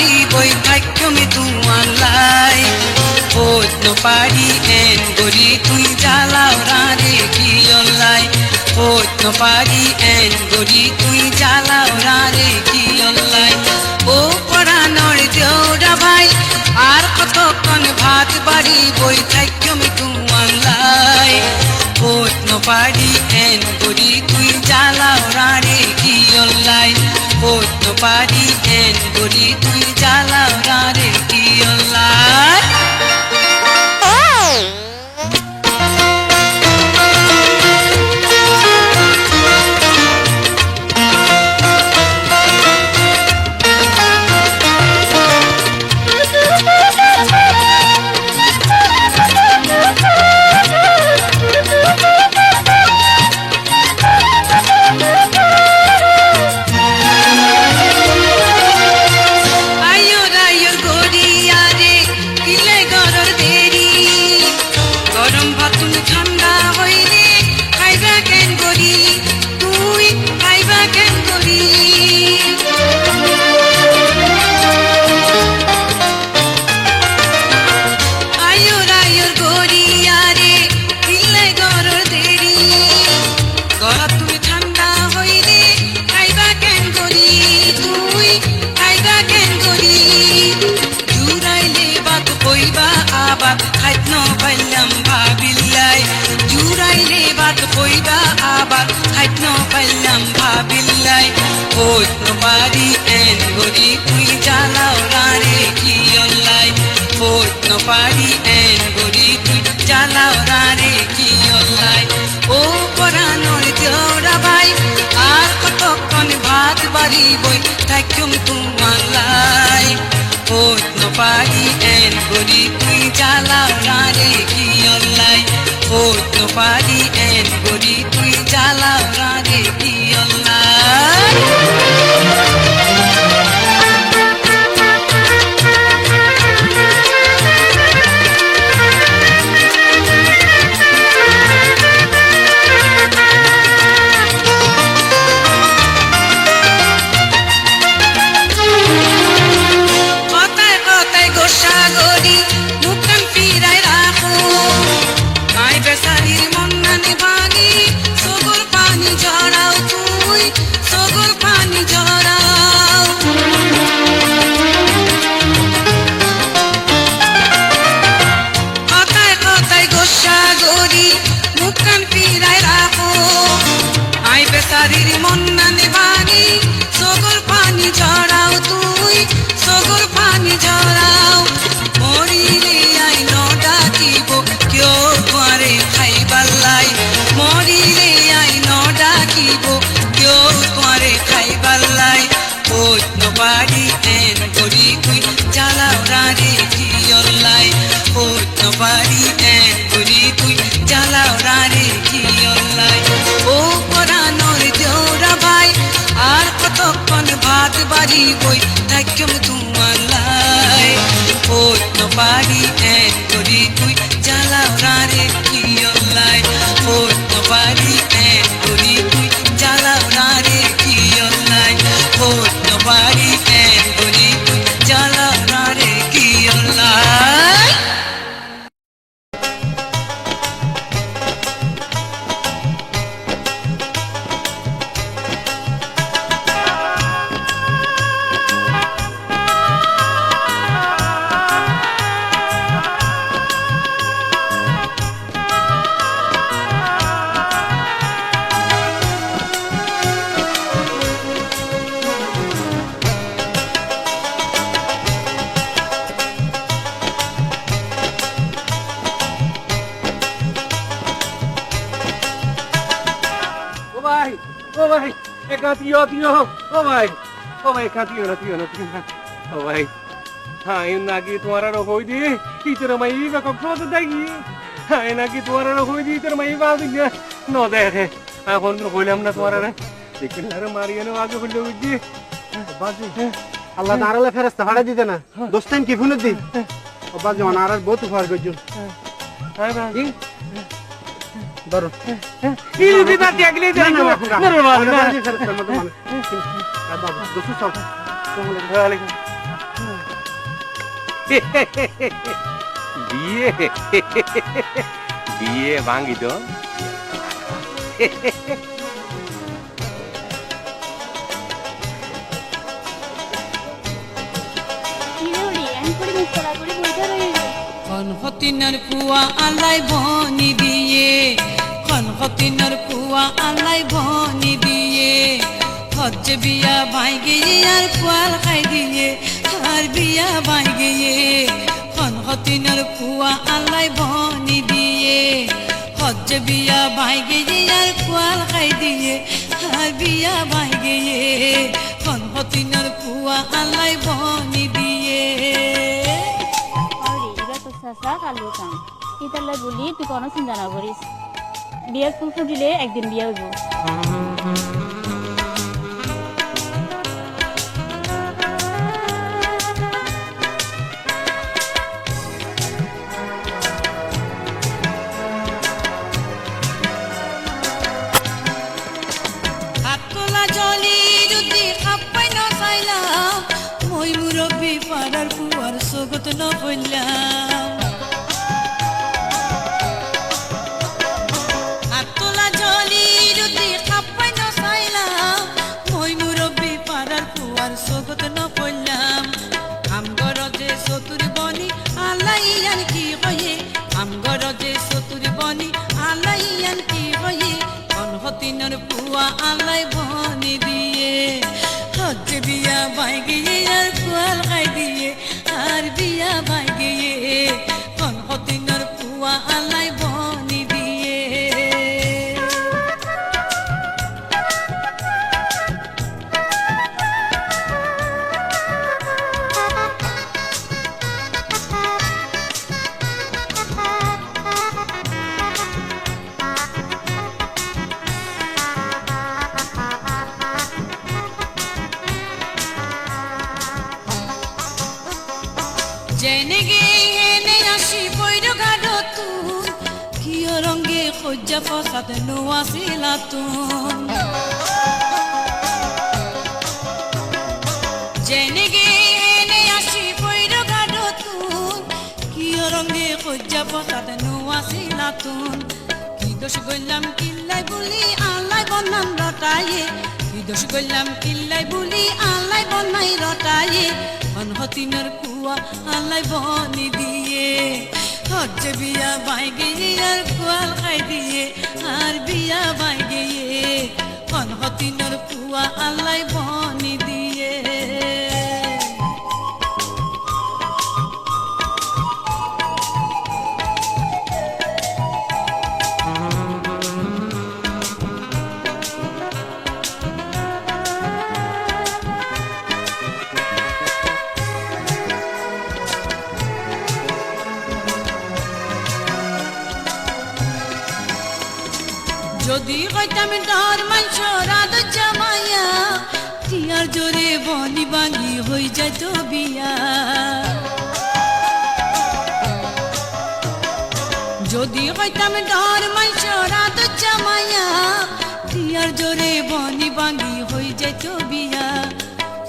বাড়ি বই ভাগ্যমে তোমালাই বোধ নপারি এন গরি তুই জ্বালাও রারে কি অল্লাই বোধ নপারি এন গরি তুই জ্বালাও রারে কি অল্লাই ও পরাণর দেওরা ভাই আর কতক্ষণ ভাত বাড়ি বই ভাগ্যমে তোমালাই বোধ নপারি এন গরি তুই জ্বালাও রারে কি অল্লাই বোধ নপারি এন গরি তুই জ্বালাও রারে কি অল্লাই तुम्हारा रखोई दी इतर मई का कपड़ों तो देगी है ना कि तुम्हारा रखोई दी इतर मई बात नहीं नो देखे कौन रखोई हमने तुम्हारा रे लेकिन यार मारिए ना आगे खुले हुई दी बाजी अल्लाह नारा ले फेरस्ता फाड़ा दी देना दोस्तन की फुन दी और बाजी नारा बहुत उफार गजू है बाजी बरो ये भी बात अगले दिन ना बाजी फेरस्ता मत मान बाजी दोस्तों सब वालेकुम বিয়ে বিয়ে ভাঙি তো কনহতিনার কুয়া আলাই বনি দিয়ে কনহতিনার কুয়া আলাই বনি দিয়ে হচ্ছে বিয়া ভাই গিয়ে আর কুয়াল খাই দিয়ে আর বিয়া ভাই গিয়ে কনহতিনার কুয়া আলাই বনি দিয়ে হচ্ছে বিয়া ভাই গিয়ে আর কুয়াল খাই দিয়ে আর বিয়া ভাই গিয়ে কনহতিনার কুয়া আলাই বনি দিয়ে চাচা কালু কাম ইতালে বলি তুই কোনো চিন্তা না করিস বিয়ের ফুল ফুটিলে একদিন বিয়ে হইব হাতলা জলি যদি খাপাই ন চাইলাম মই মুরব্বী পাড়ার পুয়ার সগত ন বললাম হাতলা জলি যদি খাপাই ন চাইলাম মই মুরব্বী পাড়ার পুয়ার সগত ন বললাম আমগর যে চতুর বনি আলাইয়ান কি কয়ে আমগর যে চতুর বনি আলাইয়ান কি কয়ে কনহতিনার পুয়া আলাই বনি দিয়ে হচ্ছে বিয়া ভাই গিয়ে আর কুয়াল খাই দিয়ে আর বিয়া ভাই গিয়ে কনহতিনার পুয়া আলাই বনি দিয়ে জেনে গেনে আসি বৈর গাড়ো তুন কিয় রঙে সজ্জা ফসাদ নোয়াছিলা তুন জেনে গেনে আসি বৈর গাড়ো তুন কিয় রঙে সজ্জা ফসাদ নোয়াছিলা তুন কি দোষ গইলাম কিল্লাই বলি আল্লাই বনাম রটায়ে কি দোষ গইলাম কিল্লাই বলি আল্লাই বনাই রটায়ে কনহতিনার কুয়া আলাই বনি দিয়ে হচ্ছে বিয়া ভাই গিয়ে আর কুয়াল খাই দিয়ে আর বিয়া ভাই গিয়ে কনহতিনার কুয়া আলাই বনি দিয়ে যদি কইতাম ডর মাইছর আদর জামাইয়া টিয়ার জোরে বনি বাঙ্গি হই যাইত বিয়া যদি কইতাম ডর মাইছর আদর জামাইয়া টিয়ার জোরে বনি বাঙ্গি হই যাইত বিয়া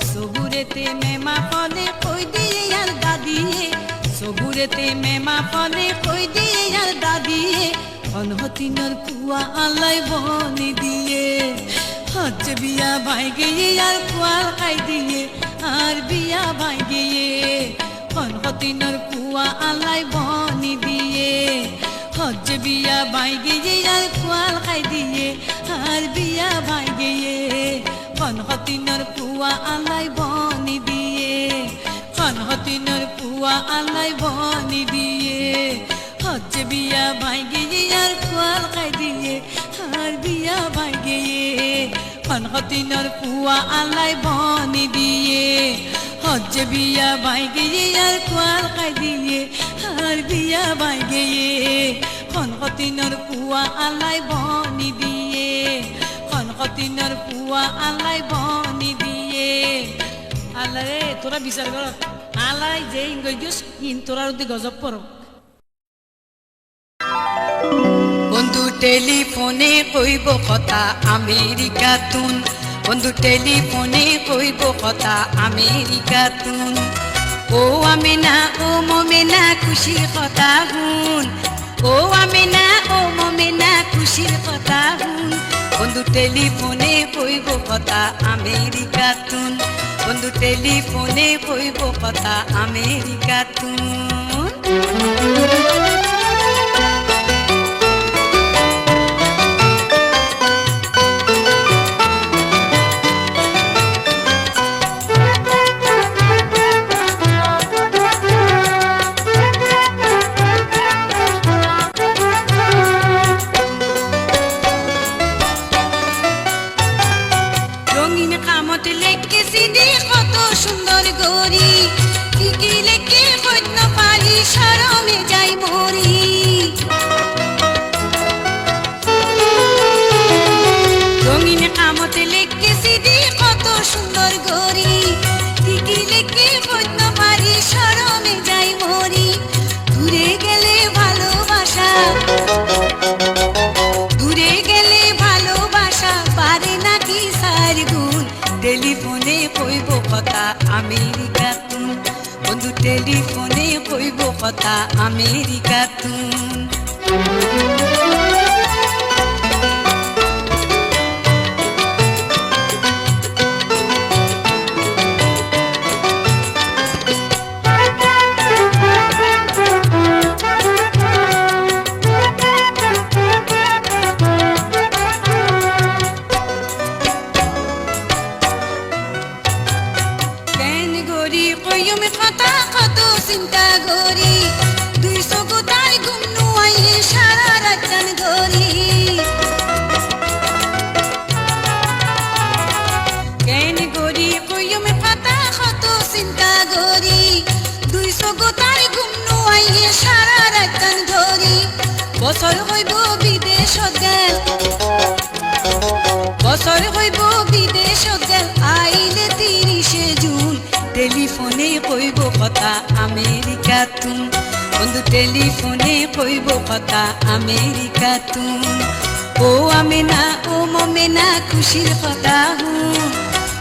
সবুরেতে মেমা ফলে কই দিয়ে আর দাদিয়ে সবুরেতে মেমা ফলে কই দিয়ে আর দাদিয়ে কনহতিনার কুয়া আলাই বনি দিয়ে হচ্ছে বিয়া ভাই গিয়ে আর কুয়াল খাই দিয়ে আর বিয়া ভাই গিয়ে কনহতিনার কুয়া আলাই বনি দিয়ে হচ্ছে বিয়া ভাই গিয়ে আর কুয়াল খাই দিয়ে আর বিয়া ভাই গিয়ে কনহতিনার কুয়া আলাই বনি দিয়ে কনহতিনার কুয়া আলাই বনি দিয়ে হচ্ছে বিয়া ভাই গিয়ে আর কুয়াল খাই দিয়ে আর বিয়া ভাই গিয়ে কনহতিনার কুয়া আলাই বনি দিয়ে হচ্ছে বিয়া ভাই গিয়ে আর কুয়াল খাই দিয়ে আর বিয়া ভাই গিয়ে কনহতিনার কুয়া আলাই বনি দিয়ে কনহতিনার কুয়া আলাই বনি দিয়ে আল্লাহ রে তোরা বিচার কর আলাই যে ইংগই দিস ইন তোরার উদ্দি গজব পড়ো বন্ধু টেলিফোনে কইব কথা আমেরিকাতুন বন্ধু টেলিফোনে কইব কথা আমেরিকাতুন ও আমিনা ও মমেনা খুশির কথা শুন ও আমিনা ও মমেনা খুশির কথা শুন বন্ধু টেলিফোনে কইব কথা আমেরিকাতুন বন্ধু টেলিফোনে কইব কথা আমেরিকাতুন সুন্দর গরি কি লেখে কইত পারি শরমে যাই মরি রঙিন কামতে লেখেছি দি কত সুন্দর গরি কি লেখে কইত পারি শরমে যাই মরি দূরে গেলে ভালোবাসা দূরে গেলে ভালোবাসা পারে নাকি সার গুণ টেলিফোনে কইব কথা আমেরিকাতুন বন্ধু টেলিফোনে কইব কথা আমেরিকাতুন চিন্তা গরি দুই চকুতাই ঘুম নুয়াইয়ে সারা রাত জান গরি কেন গরি কইমে পাতা কত চিন্তা গরি দুই চকুতাই ঘুম নুয়াইয়ে সারা রাত জান গরি বছর হইব বিদেশত গেল বছর হইব বিদেশত গেল আইলে 30 জুন টেলিফোনে কইব কথা আমেরিকাতুন বন্ধু টেলিফোনে কইব কথা আমেরিকাতুন ও আমিনা ও মমেনা খুশির কথা হুন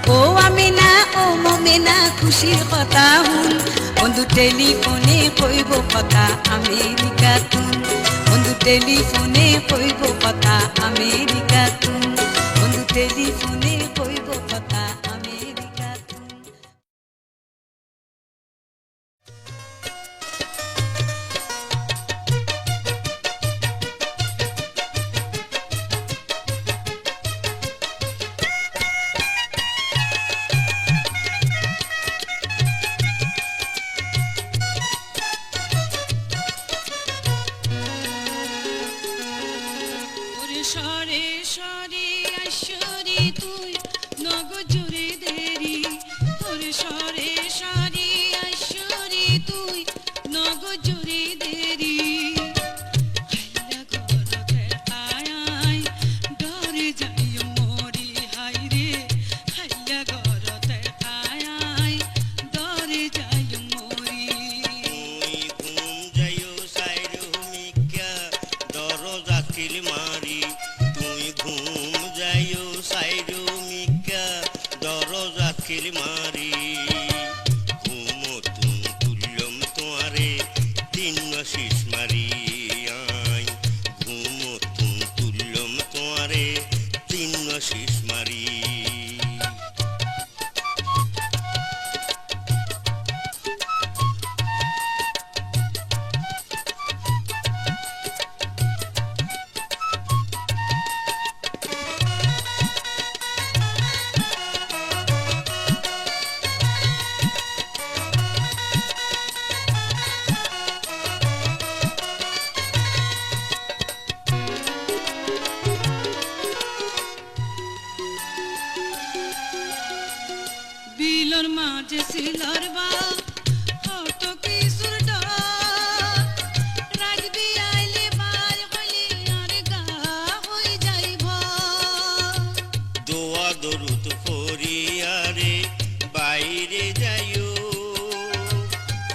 ও আমিনা ও মমেনা খুশির কথা হুন বন্ধু টেলিফোনে কইব কথা আমেরিকাতুন বন্ধু টেলিফোনে কইব কথা আমেরিকাতুন বন্ধু টেলিফোনে কইব কথা আমেরিকাতুন সরে সরে আশ্বরী তুই নগ জুড়ে দেরি তোর সরে সরে আশ্বরী তুই নগ জুড়ে দেরি হাইলা ঘরতে আয় ডরে যাই মরি হাই রে হাইলা ঘরতে আয় ডরে যাই মরি তুই ঘুম যাইও সাইরো মিকা দরজা কিল মারি তুই ঘুম যাইও সাইরো মিকা দরজা কিল মারি ঘুম তুম তুল্যম তোয়ারে তিন শীষ মারি আই ঘুম তুম তুল্যম তোয়ারে তিন শীষ মারি বিলর মাঝে সিলর বা হত কিশোর রাখবি আইলে বার হলে আর গা হয়ে যাইব দোয়া দরুদ ফরিয়ারে বাইরে যাইও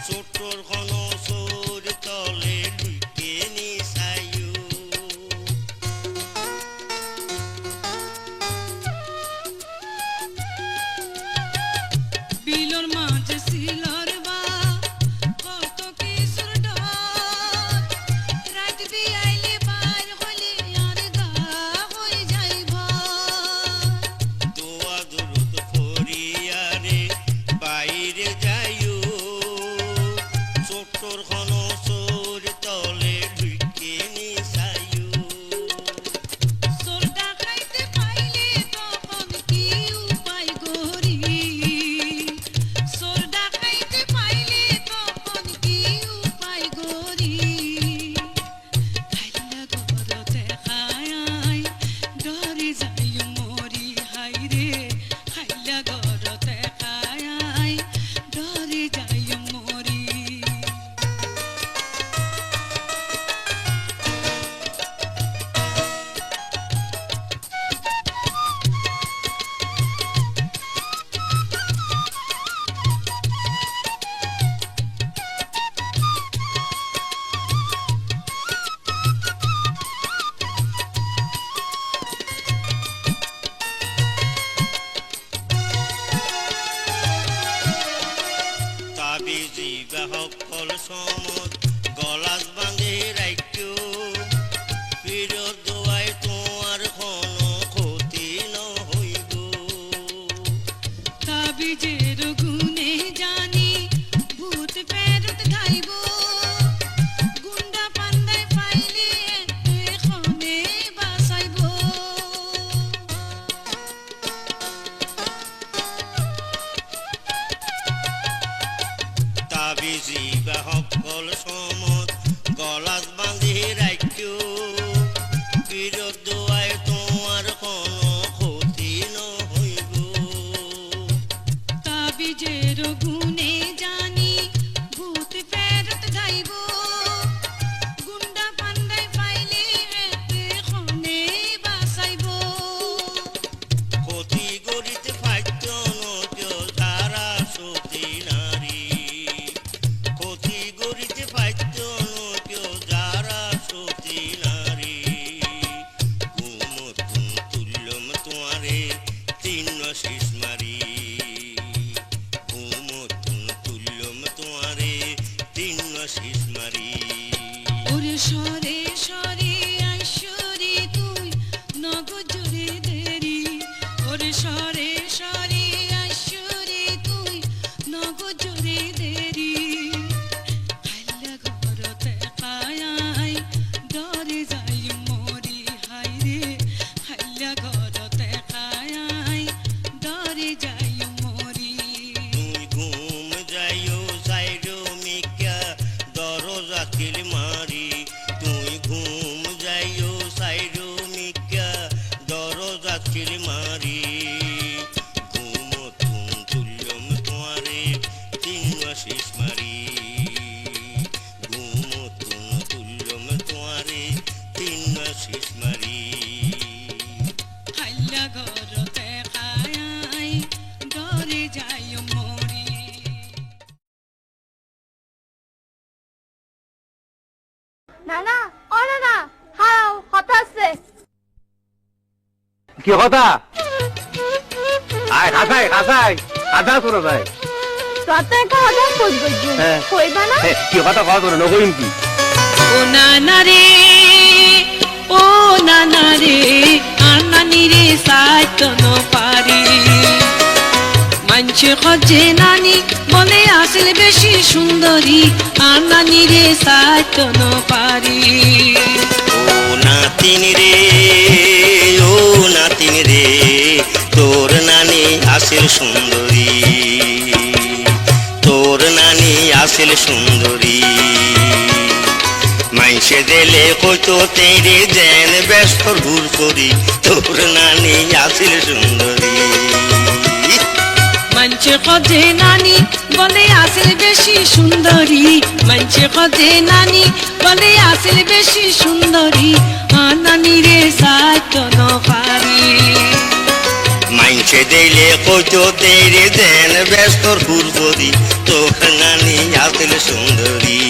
ছোটর ঘন সোর তলে ঢুকে নিসাইও বিলর মাঝে সিলর বা ভাবিছি বা সকল সমত গলাত বান্ধি রাখিও বিরত দোয়াই তোমার কোনো ক্ষতি নহইব তাবিজের গুণে জানি ভূত ফেরত যাইব গুন্ডা পান্ডাই পাইলে এতে খনে বাঁচাইব ক্ষতি করিতে পাইত নকেও যারা সতী নারী ক্ষতি করিতে পাইত নকেও যারা সতী নারী ঘুমতুন তুল্যম তোমারে তিন শীষ মারি ঘুমতুন তুল্যম তোমারে তিন শীষ মারি ওরে সরে সরে আইশ্বরী তুই নগজরে দেরি ওরে সরে সরে আইশ্বরী তুই নগজরে দেরি হাইলা ঘরতে কায়াই ডরে যাই মরি হাইরে হাইলা ঘরতে কায়াই ডরে যাই মরি তুই ঘুম যাইও সাইরো মিকা দরজা কিল মারি তুই ঘুম যাইও সাইরো মিকা দরজা কিল মারি ঘুমতুন তুল্যম তোমারে তিন শীষ মারি ঘুমতুন তুল্যম তোমারে তিন শীষ মারি হাইলা ঘরতে কায়াই ডরে যাই মরি নানা ও নানা হাও কথা আছে কি কথা আয় খাসাই খাসাই খাসা শুনো ভাই তোতে কথা বুঝবো হ্যাঁ। কইবা না কি কথা কথা তোর নকইম কি ও নানা রে ও নানা রে আনানি রে সাইতন পারি মানছে খজে নানি বলে আসলে বেশি সুন্দরী আনানি রে সাইতন পারি ও নাতিন রে ও নাতিন রে তোর নানি আসিল সুন্দরী তোর নানি আসিল সুন্দরী মাইসে দিলে কইতো তেরে যেন ব্যস্ত ঘুর করি তোর নানি আসিল সুন্দরী মানছে খজে নানি বলে আসলে বেশি সুন্দরী মানছে খজে নানি বলে আসলে বেশি সুন্দরী আনানি রে সাইতন পারি মাইসে দিলে কইতো তেরে যেন ব্যস্ত ঘুর করি তোর নানি আসিল সুন্দরী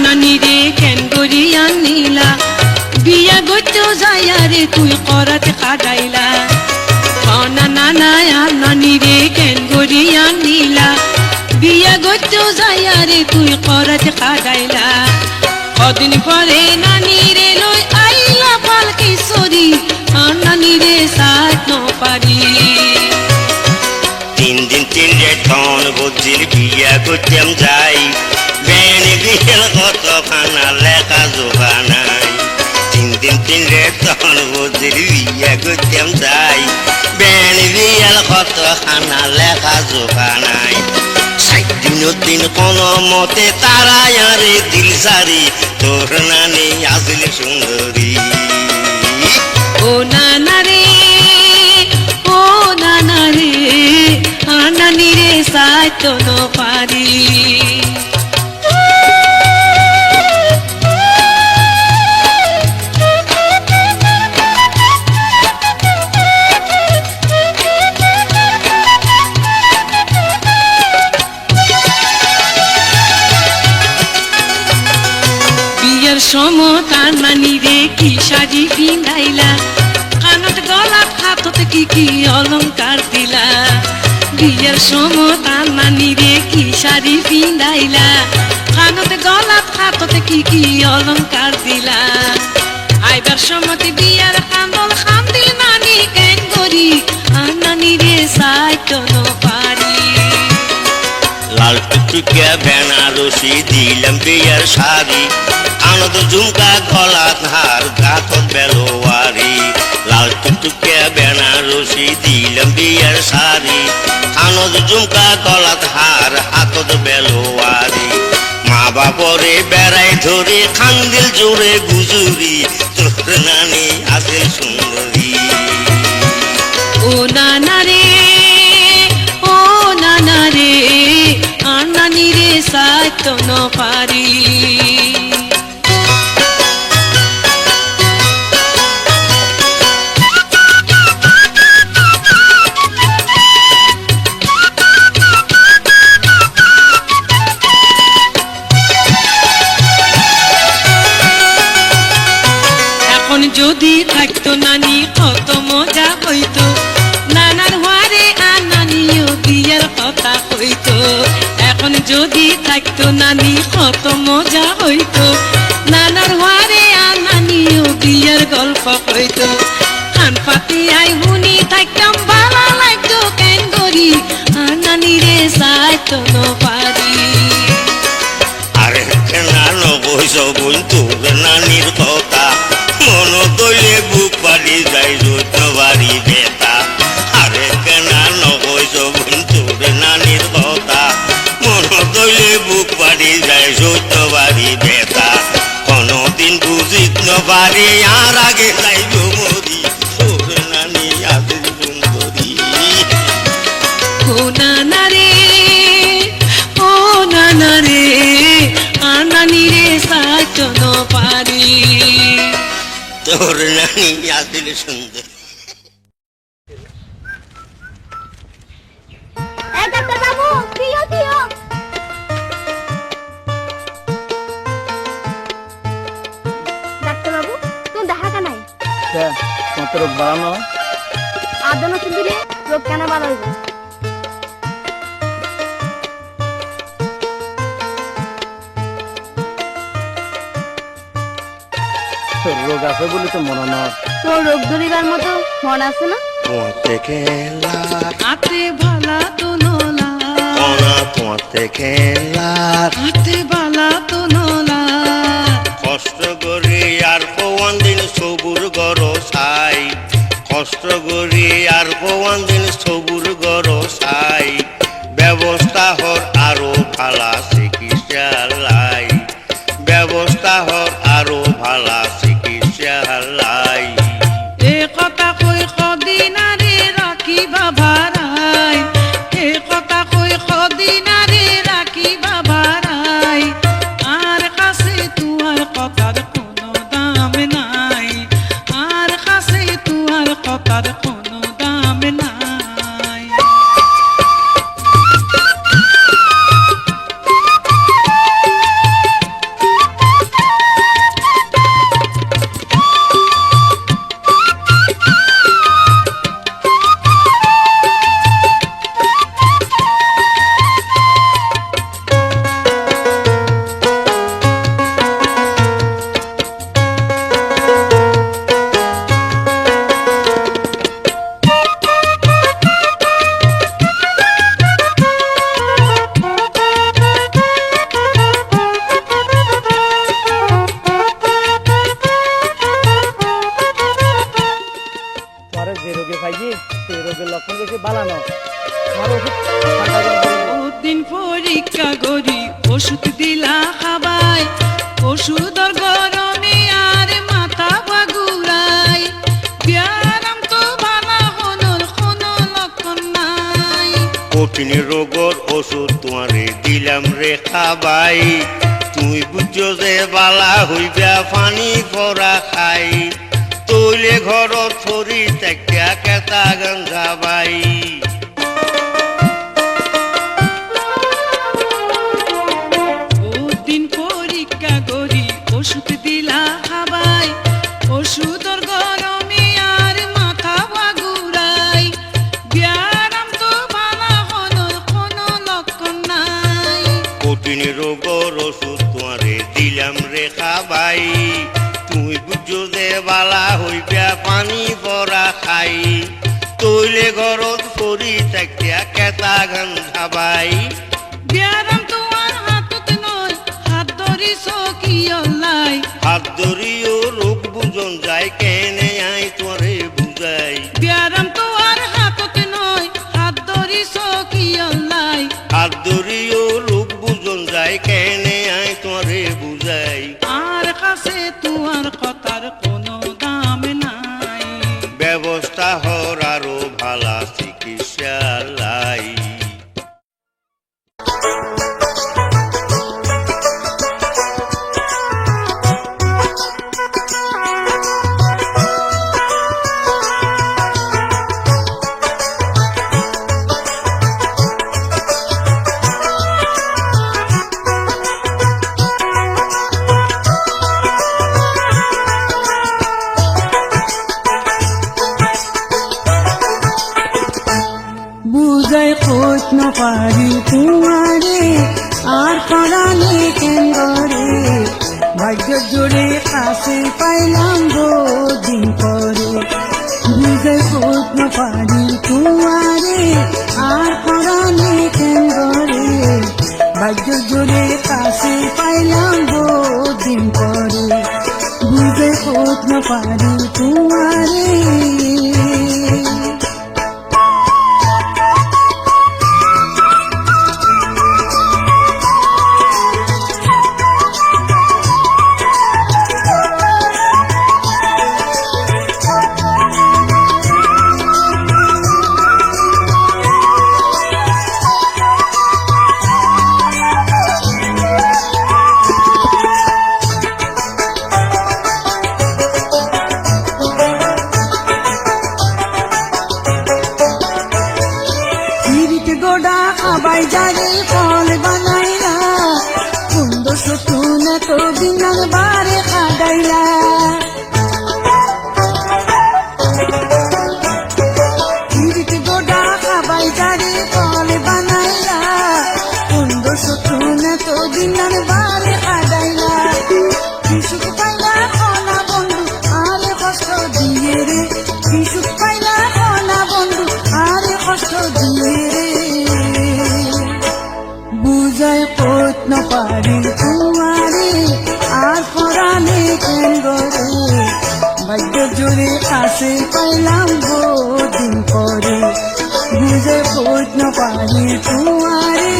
নানি রে কেন করি আনিলা বিয়া গইতো যাইয়া রে তুই করাতে কাটাইলা নানা নানি রে কেন করি আনিলা বিয়া গইতো যাইয়া রে তুই করাতে কাটাইলা কদিন পরে নানি রে লই আইলা পালকি সরি নানি রে সাথ ন পারি তিন দিন তিন রেতন বুঝির বিয়া করতাম যাই বেন বিয়ের কত খানা লেখা জোগা নাই তিন দিন তিন রেতন বুঝির বিয়া করতাম যাই বেন বিয়ের কত খানা লেখা জোগা নাই দিন কোনো মতে তারা আরে দিল সারি তোর নানি আসলে সুন্দরী ও নানা রে ও নানা রে আনানি রে সাইতন পারি সমতার নানি রে কি শাড়ি পিন্ধাইলা কানত গলাত হাতত কি কি অলংকার দিলা বিয়ের সমতার নানি রে কি শাড়ি পিন্ধাইলা কানত গলাত হাতত কি কি অলংকার দিলা আইবার সমতে বিয়ার কান্দল খান্দিল নানি কেন করি আর নানি রে টুকটুকিয়া বেনারসি দিলাম বিয়ার শাড়ি আনন্দ ঝুমকা গলাত হার গাথত বেলোয়ারি লাল টুকটুকিয়া বেনারসি দিলাম বিয়ার শাড়ি আনন্দ ঝুমকা গলাত হার হাতত বেলোয়ারি মা বাপরে বেড়াই ধরে খান্দিল জোরে গুজুরি তোর নানি আসে সুন্দরী ও নানা রে ও নানা রে আর নানি রে সাইতো ন পারি এখন যদি থাকতো নানি কত মজা হইতো নানার হারে আর নানিও বিয়ের কথা হইতো এখন যদি থাকতো নানি কত মজা হইতো নানার হারে আর নানিও বিয়ের গল্প হইতো কান পাতি আই শুনি থাকতাম ভালো লাগতো কেন করি আর নানি রে চাইতো ন পারি আরে কেনা নবইস বোন তোর নানির কথা মন দইলে বুক পাড়ি যাই যত বাড়ি বেতা আরে কেনা নবইস বোন তোর নানির কথা মন দইলে বুক পাড়ি যাই যত বাড়ি বেতা কোনদিন বুঝিত নপারি আর আগে যাইব মরি তোর নানি আছে সুন্দরী ও নানা রে ও নানা রে আর নানি রে সাইতো ন পারি তোর নানি আসিল সুন্দর ডাক্তার বাবু কিও কিও ডাক্তার বাবু তুমি দেখা কেন তোমার রোগ বাড়ানো আদন ওষুধ দিলে রোগ কেন ভালো হইব রোগ আছে বলে তো মনে নয় তোর রোগ ধরিবার মতো মন আছে না তোমাতে খেলা আতে ভালা তো নোলা অনা তোমাতে খেলা আতে ভালা তো নোলা কষ্ট করি আর কোন দিন সবুর গর সাই কষ্ট করি আর কোন দিন সবুর গর সাই ব্যবস্থা হর আরো ভালা চিকিৎসা লাই ব্যবস্থা হর আরো ভালা চিকিৎসা লাই এ কথা কই কদিনারে রাখিবা ভাড়াই এ কথা কই কদিনারে রাখিবা ভাড়াই আর কাছে তোমার কথার কোনো দাম নাই আর কাছে তোমার কথার কোনো দাম নাই যে রোগে খাইছি সেই রোগের লক্ষণ বেশি বালানো দিন পরীক্ষা করি ওষুধ দিলা খাবাই ওষুধর গরমে আর মাথা বাগুরাই ব্যায়াম তো ভালো হনর কোনো লক্ষণ নাই কঠিন রোগর ওষুধ তোমারে দিলাম রে খাবাই তুই বুঝছো যে বালা হইবা পানি পরা খাই তৈলে ঘরত ফরি টেকা কেতা গন্ধা বাই দিন পরীক্ষা করি ওষুধ দিলা খাবাই ওষুধর গরমে আর মাথা বাগুরাই ব্যায়াম তো ভালো হনর কোনো লক্ষণ নাই কঠিন রোগর ওষুধ তোমারে দিলাম রে খাবাই তুই বুঝছো যে বালা হইবা পানি পরা খাই তৈলে ঘরত ফরি টেকা কেতা গন্ধা বাই ব্যায়াম তো বুঝন যায় কেনে আই তোরে বুঝাই বিয়ারাম তো আর হাততে নয় হাত ধরিস কি অল্লাই হাত ধরিও রূপ বুঝন যায় কেনে আই তোরে বুঝাই আর কাছে তোমার কথার কোনো দাম নাই ব্যবস্থা হর আরো ভালা চিকিৎসা লাই বুঝাই খোঁজ না পারি তোমারে আর পরাণে কেন করে ভাগ্য জোরে কাছে পাইলাম দিন পরে বুঝাই খোঁজ না পারি তোমারে আর পরাণে কেন করে ভাগ্য জোরে কাছে পাইলাম দিন পরে বুঝাই খোঁজ না পারি তোমারে গোডা খাবাই যারে ফল বানাইলা সুন্দর সুতুন তো দিনার বারে খাদাইলা গোডা খাবাই যারে ফল বানাইলা সুন্দর সুতুন তো দিনার বারে খাদাইলা সুখ পাইলা খনা বন্ধু আরে কষ্ট দিয়ে রে সুখ পাইলা খনা বন্ধু আরে কষ্ট দিয়ে রে বুঝাই খোঁজ না পারি তোমারে আর পরাণে কেন গরে ভাগ্য জোরে কাছে পাইলাম দিন পরে বুঝাই খোঁজ না পারি তোমারে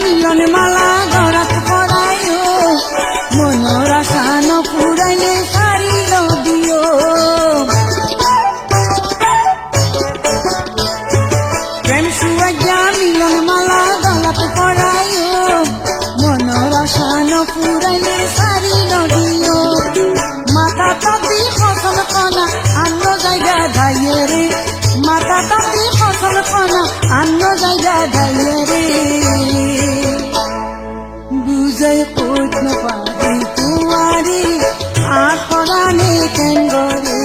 মিলন মালা গড়াত পড়াইও মনোর আশা ন পুরাইলে সারিল দিও প্রেম সুয়াজ্ঞা মিলন মালা গড়াত পড়াইও মনোর আশা ন পুরাইলে সারিল দিও মাথা তাতি ফসল কনা অন্য জায়গা ধাইয়ে রে মাথা তাতি ফসল কনা অন্য জায়গা ধাইয়ে রে বুঝাই খোঁজ না পারি তোমারে আর পরাণে কেন গরে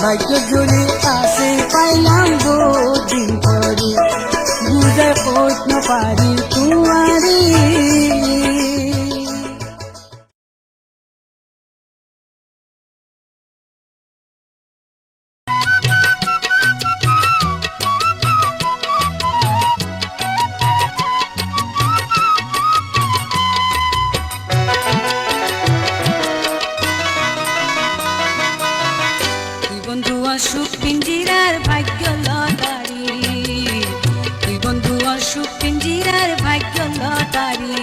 ভাগ্য জোরে কাছে পাইলাম দিন পরে বুঝাই খোঁজ না পারি তোমারে সুখ পিঞ্জিরার ভাগ্য লটারি তুই বন্ধু অসুখ পিঞ্জিরার ভাগ্য লটারি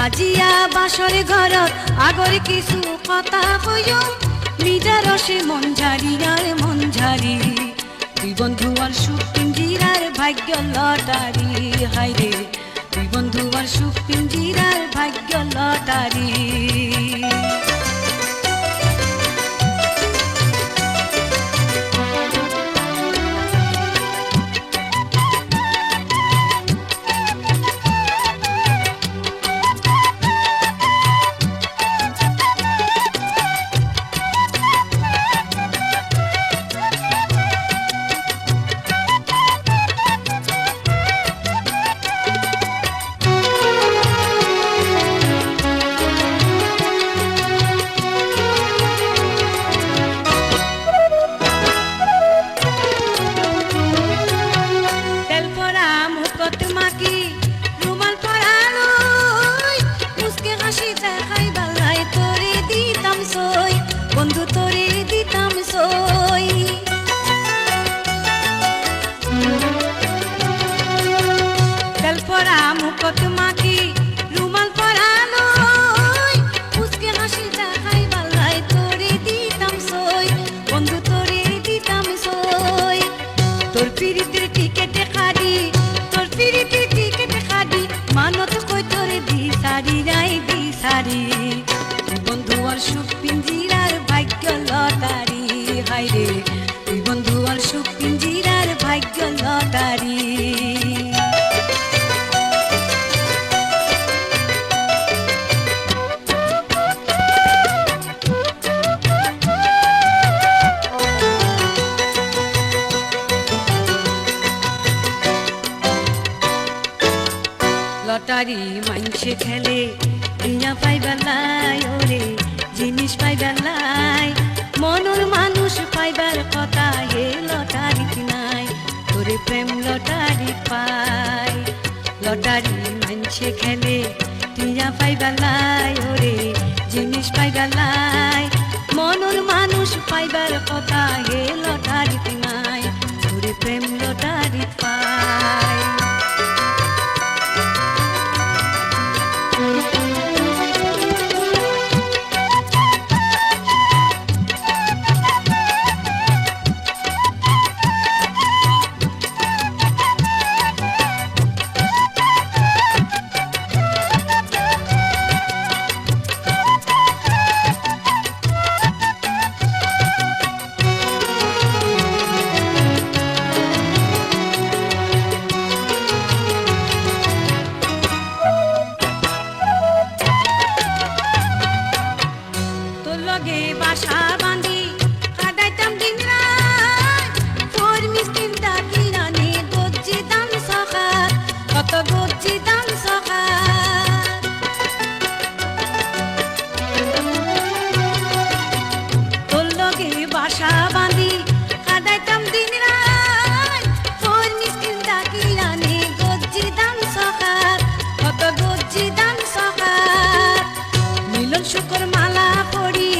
আজিয়া বাসরে ঘরত আগর কিছু কথা কইও নিজা রসে মন ঝারি আর মন ঝারি তুই বন্ধু অসুখ পিঞ্জিরার ভাগ্য লটারি হাইরে তুই বন্ধু অসুখ পিঞ্জিরার ভাগ্য লটারি লটারি মানছে খেলে টিয়া পাইবার ওরে জিনিস পাইবার মনের মানুষ পাইবার কথা হে লটারি নাই তোরে প্রেম লটারি পাই লটারি মানছে খেলে টিয়া পাইবার ওরে জিনিস পাইবার মনের মানুষ পাইবার কথা হে লটারি নাই তোরে প্রেম লটারি পাই বাসা বাঁধি কাটাইতাম দিন রাত তোর মিষ্টির ডাকি রানে গজ্জি দাম সকাল কত গজ্জি দাম সকাল তোর লগে বাসা বাঁধি কাটাইতাম দিন রাত তোর মিষ্টির ডাকি রানে গজ্জি দাম সকাল কত গজ্জি দাম সকাল মিলন শুকর মালা পড়ি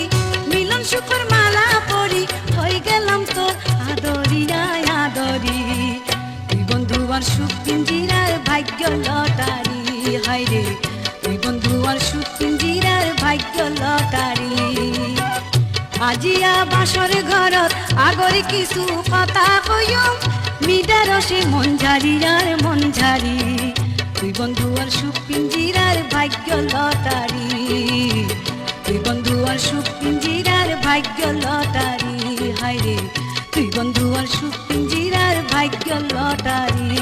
শুকর মালা পড়ি হয়ে গেলাম তোর আদরি আদরি তুই বন্ধু আর সুখ পিঞ্জিরার ভাগ্য লটারি হায় রে তুই বন্ধু আর সুখ পিঞ্জিরার ভাগ্য লটারি আজিয়া বাসর ঘরত আগরে কিছু কথা কইম মিডার সে মনঝারি আর মনঝারি তুই বন্ধু আর সুখ পিঞ্জিরার ভাগ্য লটারি তুই বন্ধু আর সুখ পিঞ্জিরার ভাগ্য লটারি হায় রে তুই বন্ধু আর সুখ পিঞ্জিরার ভাগ্য লটারি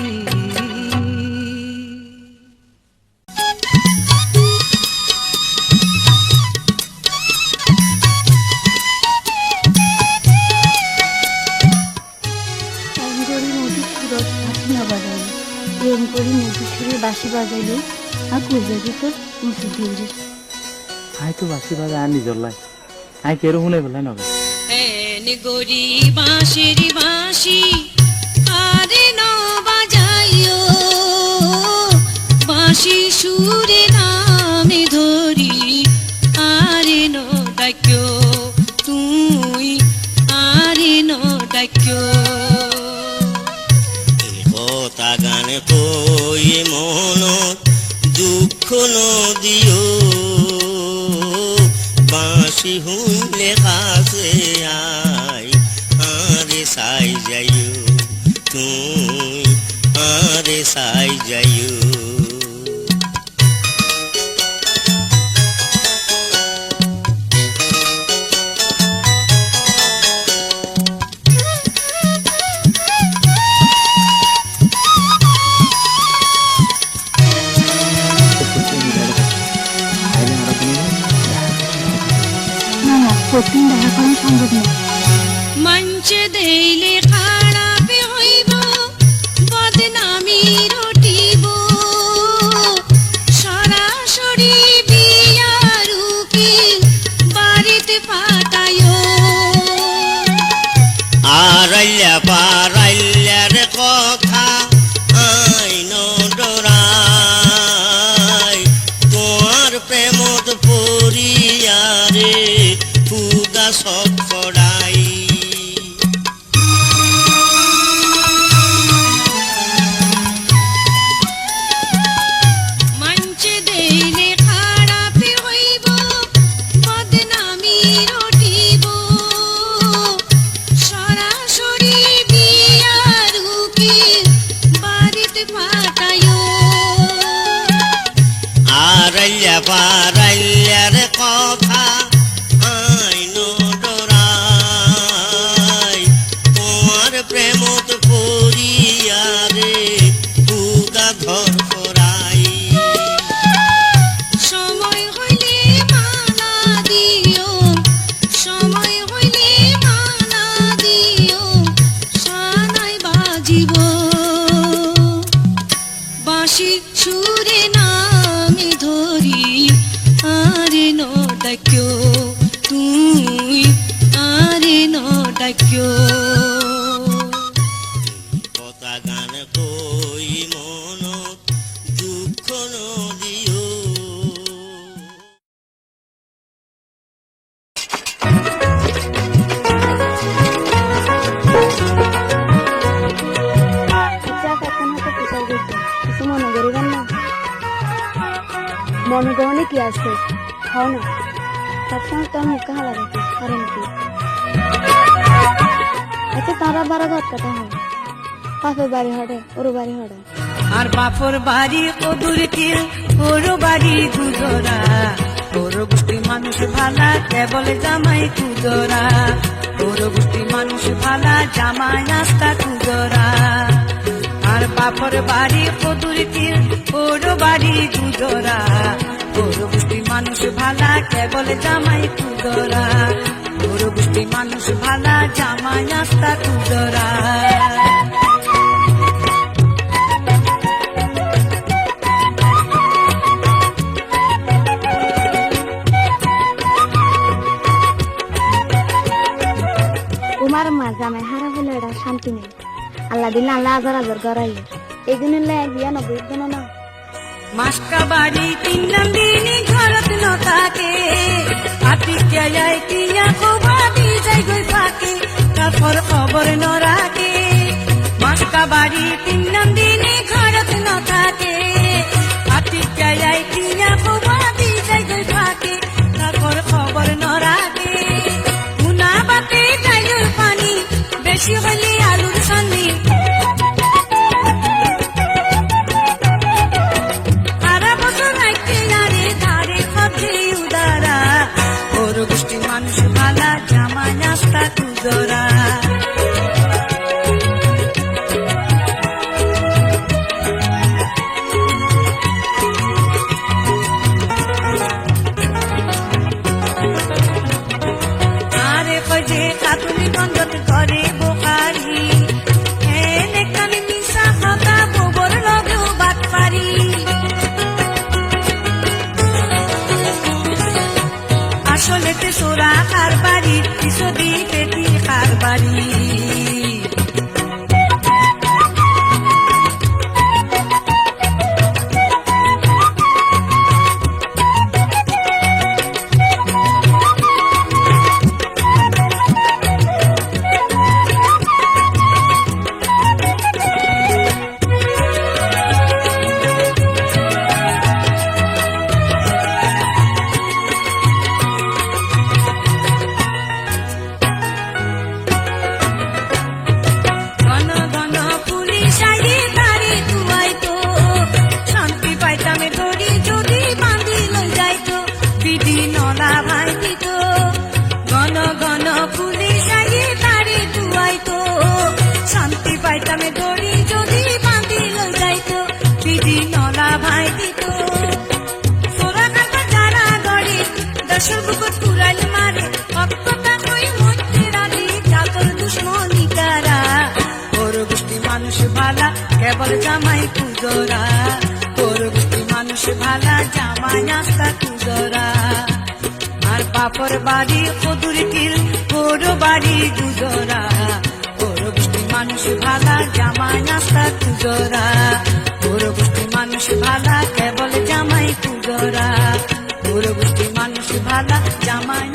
প্রেম করি মধুসূরে বাঁশি বাজাইলে আর কুজাবি তোর মুসি দিয়ে আই তো বাসি বাজা আর নিজর লাই আই কেরো শুনে বলাই নবে এন গরি বাঁশির বাঁশি আরে ন বাজাইও বাঁশি সুরে নামে ধরি আরে ন ডাক্যো তুই আরে ন ডাক্যো কথা গান কই মনত দুঃখ নদিও বাঁশি শুনলে কাছে আই আরে সাই যাইও তুই আরে সাই যাইও প্রতিদিন দেখা করা সম্ভব না মঞ্চে দেইলে খারাপ হইব বদনামি রটিব সরাসরি বিয়ার উকিল বাড়িতে পাঠায়ো আড়াইয়া পাড়াইয়ার কথা আইন ডরাই তোমার প্রেমত পরিয়ারে ফুদা সব করাই মঞ্চে দেইলে খারাপ হইব বদনামি রটিব সরাসরি বিয়ার উকিল বাড়িতে পাঠায়ো আড়াইয়া পাড়াইয়ার কথা আইন ডরাই তোমার প্রেমত পরিয়ারে ফুদা ধর করাই সময় হইলে মালা দিও সময় হইলে মালা দিও সানাই বাজিব বাঁশি সুরে না গহনে কি আছে হও না সবসময় তোর মুখে হালা রাখি কারণ কি আচ্ছা তারা বারা ঘর কথা হয় পাপের বাড়ি হড়ে ওর বাড়ি হড়ে আর বাপর বাড়ি কদুর কিল ওর বাড়ি দুজোরা ওর গোষ্ঠী মানুষ ভালা কেবল জামাই কুজোরা ওর গোষ্ঠী মানুষ ভালা জামাই নাস্তা কুজোরা আর বাপর বাড়ি কদুর কিল ওর বাড়ি দুজোরা ওর গোষ্ঠী মানুষ ভালা কেবল জামাই কুজোরা ওর গোষ্ঠী মানুষ ভালা জামাই নাস্তা কুজোরা উমার মা জামাই হারা হলে এটা শান্তি নেই আল্লাহ দিলে আল্লাহ হাজার হাজার গড়াই এদিন বিয়া নব্বই দিন না মাসকা বাড়ি তিন দিনই ঘরত নথাকে আতিকে যাই তিয়া কোবাদি যাই গই ফাঁকে তারপর খবর নরাকে মাসকা বাড়ি তিন দিনই ঘরত নথাকে আতিকে যাই তিয়া কোবাদি যাই গই ফাঁকে তারপর খবর নরাকে উনা বাতে যাইর পানি বেশি হলে আলুর সন্নি গোষ্ঠী মানুষ ভালা জামা নাস্তা কুজোরা আরে কজে কাতুলি গন্ধত করে বোকারি এনে কানে মিশা কথা গোবর লগেও বাট পারি আসলে সোরা কার বাড়ি পিছদি পেটি কার বাড়ি কেবল জামাই কুজোরা তোর গোষ্ঠী মানুষ ভালা জামাই নাস্তা কুজোরা আর বাপর বাড়ি কদুর কিল ওর বাড়ি দুজোরা তোর গোষ্ঠী মানুষ ভালা জামাই নাস্তা কুজোরা তোর গোষ্ঠী মানুষ ভালা কেবল জামাই কুজোরা তোর গোষ্ঠী মানুষ ভালা জামাই